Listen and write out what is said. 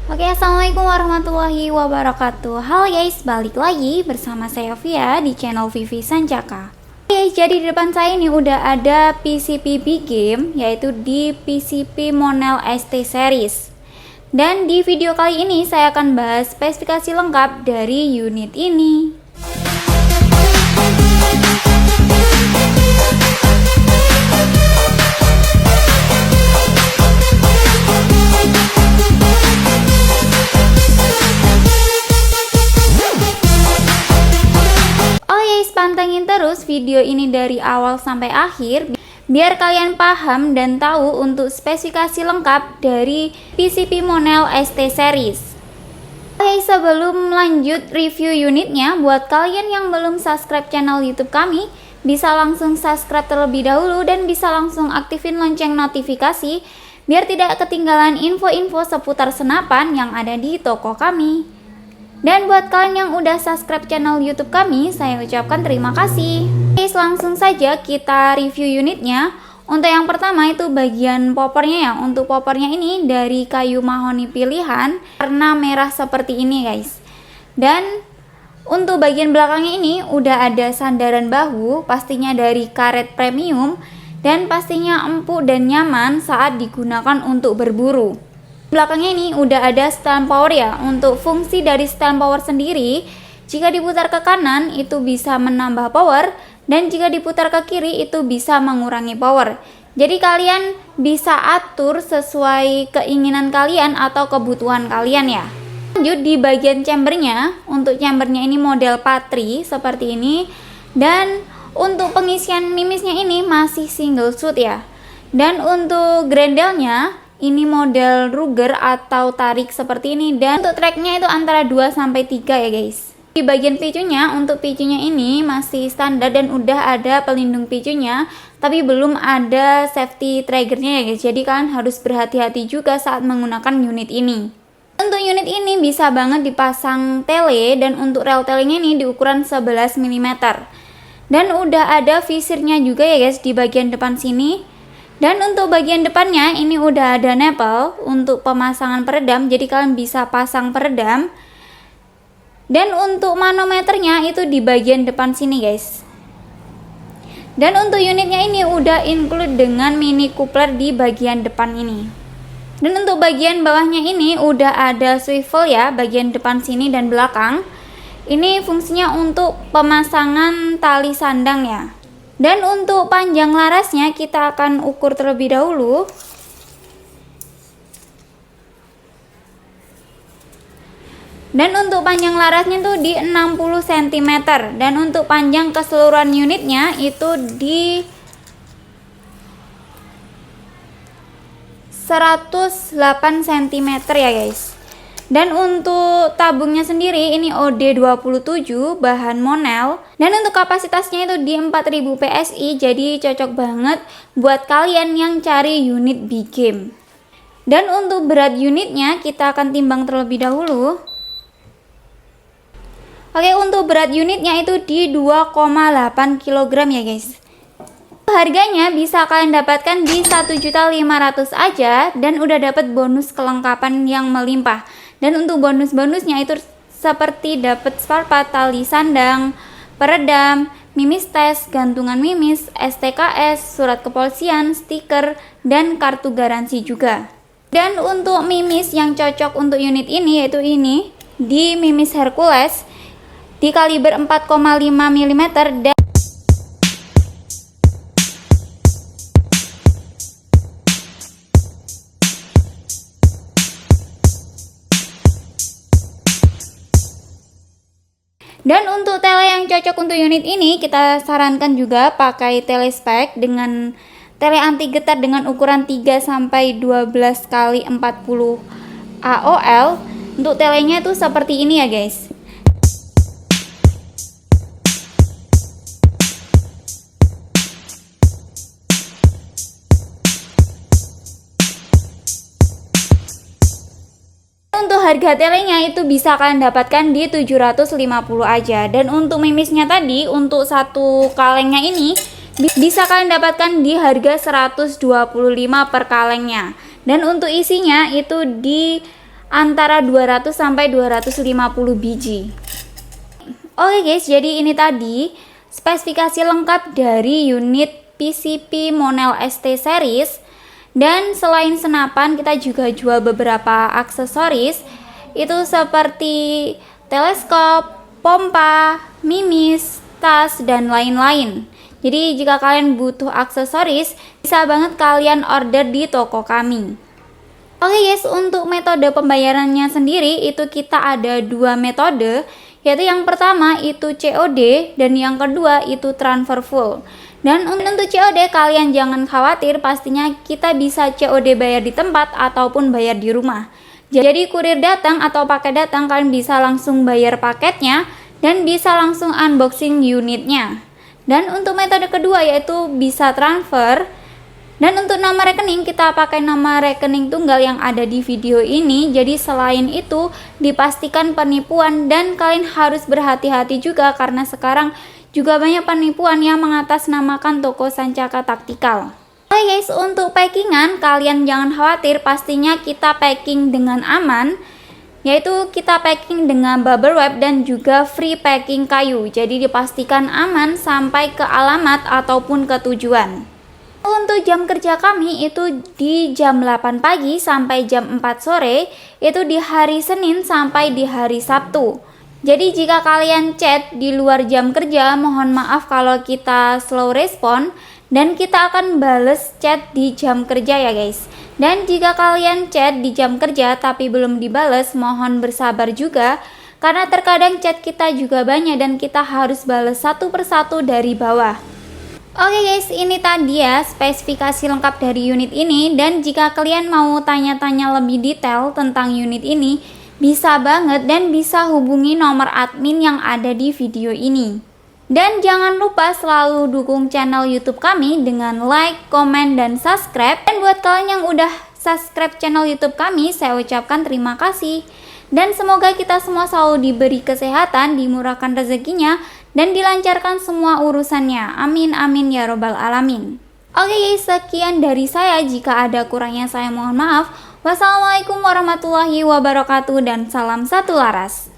Oke, assalamualaikum warahmatullahi wabarakatuh. Halo guys, balik lagi bersama saya Via di channel Vivi Sanjaka. Oke, jadi di depan saya ini udah ada PCP Big Game, yaitu di PCP Monel ST Series. Dan di video kali ini saya akan bahas spesifikasi lengkap dari unit ini. Pantengin terus video ini dari awal sampai akhir biar kalian paham dan tahu untuk spesifikasi lengkap dari PCP Monel ST Series. Oke, sebelum lanjut review unitnya, buat kalian yang belum subscribe channel YouTube kami, bisa langsung subscribe terlebih dahulu dan bisa langsung aktifin lonceng notifikasi biar tidak ketinggalan info-info seputar senapan yang ada di toko kami. Dan buat kalian yang udah subscribe channel YouTube kami, saya ucapkan terima kasih. Oke, langsung saja kita review unitnya. Untuk yang pertama itu bagian poppernya ya. Untuk poppernya ini dari kayu mahoni pilihan, warna merah seperti ini guys. Dan untuk bagian belakangnya ini udah ada sandaran bahu, pastinya dari karet premium, dan pastinya empuk dan nyaman saat digunakan untuk berburu. Belakangnya ini udah ada stand power ya. Untuk fungsi dari stand power sendiri, jika diputar ke kanan itu bisa menambah power, dan jika diputar ke kiri itu bisa mengurangi power. Jadi kalian bisa atur sesuai keinginan kalian atau kebutuhan kalian ya. Lanjut di bagian chambernya, untuk chambernya ini model patri seperti ini, dan untuk pengisian mimisnya ini masih single shoot ya. Dan untuk grendelnya ini model Ruger atau tarik seperti ini, dan untuk tracknya itu antara 2-3 ya guys. Di bagian picunya, untuk picunya ini masih standar dan udah ada pelindung picunya, tapi belum ada safety triggernya ya guys. Jadi kalian harus berhati-hati juga saat menggunakan unit ini. Untuk unit ini bisa banget dipasang tele, dan untuk rel telenya ini di ukuran 11 mm. Dan udah ada visirnya juga ya guys di bagian depan sini. Dan untuk bagian depannya ini udah ada nipple untuk pemasangan peredam, jadi kalian bisa pasang peredam. Dan untuk manometernya itu di bagian depan sini guys. Dan untuk unitnya ini udah include dengan mini coupler di bagian depan ini. Dan untuk bagian bawahnya ini udah ada swivel ya, bagian depan sini dan belakang. Ini fungsinya untuk pemasangan tali sandang ya. Dan untuk panjang larasnya kita akan ukur terlebih dahulu. Dan untuk panjang larasnya tuh di 60 cm. Dan untuk panjang keseluruhan unitnya itu di 108 cm ya guys. Dan untuk tabungnya sendiri ini OD27 bahan Monel. Dan untuk kapasitasnya itu di 4000 PSI, jadi cocok banget buat kalian yang cari unit Big Game. Dan untuk berat unitnya kita akan timbang terlebih dahulu. Oke, untuk berat unitnya itu di 2,8 kg ya guys. Harganya bisa kalian dapatkan di 1.500.000 aja, dan udah dapat bonus kelengkapan yang melimpah. Dan untuk bonus-bonusnya itu seperti dapat spare part, tali sandang, peredam, mimis tes, gantungan mimis, STKS, surat kepolisian, stiker, dan kartu garansi juga. Dan untuk mimis yang cocok untuk unit ini yaitu ini di mimis Hercules di kaliber 4,5 mm Dan untuk tele yang cocok untuk unit ini kita sarankan juga pakai tele spek dengan tele anti getar dengan ukuran 3-12 x 40 AOL. Untuk telenya itu seperti ini ya guys. Untuk harga telenya itu bisa kalian dapatkan di 750 aja. Dan untuk mimisnya tadi, untuk satu kalengnya ini bisa kalian dapatkan di harga 125 per kalengnya. Dan untuk isinya itu di antara 200 sampai 250 biji. Oke guys, jadi ini tadi spesifikasi lengkap dari unit PCP Monel ST series. Dan selain senapan, kita juga jual beberapa aksesoris, itu seperti teleskop, pompa, mimis, tas, dan lain-lain. Jadi jika kalian butuh aksesoris, bisa banget kalian order di toko kami. Oke guys, untuk metode pembayarannya sendiri itu kita ada 2 metode, yaitu yang pertama itu COD dan yang kedua itu transfer full. Dan untuk COD kalian jangan khawatir, pastinya kita bisa COD bayar di tempat ataupun bayar di rumah. Jadi kurir datang atau paket datang, kalian bisa langsung bayar paketnya dan bisa langsung unboxing unitnya. Dan untuk metode kedua yaitu bisa transfer. Dan untuk nama rekening kita pakai nama rekening tunggal yang ada di video ini. Jadi selain itu dipastikan penipuan dan kalian harus berhati-hati juga karena sekarang juga banyak penipuan yang mengatasnamakan toko Sancaka Taktikal. Oke guys, untuk packingan kalian jangan khawatir, pastinya kita packing dengan aman. Yaitu kita packing dengan bubble wrap dan juga free packing kayu. Jadi dipastikan aman sampai ke alamat ataupun ke tujuan. Untuk jam kerja kami itu di jam 8 pagi sampai jam 4 sore, itu di hari Senin sampai di hari Sabtu. Jadi jika kalian chat di luar jam kerja, mohon maaf kalau kita slow respon dan kita akan bales chat di jam kerja ya guys. Dan jika kalian chat di jam kerja tapi belum dibales, mohon bersabar juga karena terkadang chat kita juga banyak dan kita harus bales satu persatu dari bawah. Oke guys, ini tadi ya spesifikasi lengkap dari unit ini. Dan jika kalian mau tanya-tanya lebih detail tentang unit ini, bisa banget dan bisa hubungi nomor admin yang ada di video ini. Dan jangan lupa selalu dukung channel YouTube kami dengan like, komen, dan subscribe. Dan buat kalian yang udah subscribe channel YouTube kami, saya ucapkan terima kasih. Dan semoga kita semua selalu diberi kesehatan, dimurahkan rezekinya, dan dilancarkan semua urusannya. Amin amin ya robbal alamin. Oke guys, sekian dari saya. Jika ada kurangnya saya mohon maaf. Wassalamualaikum warahmatullahi wabarakatuh dan salam satu laras.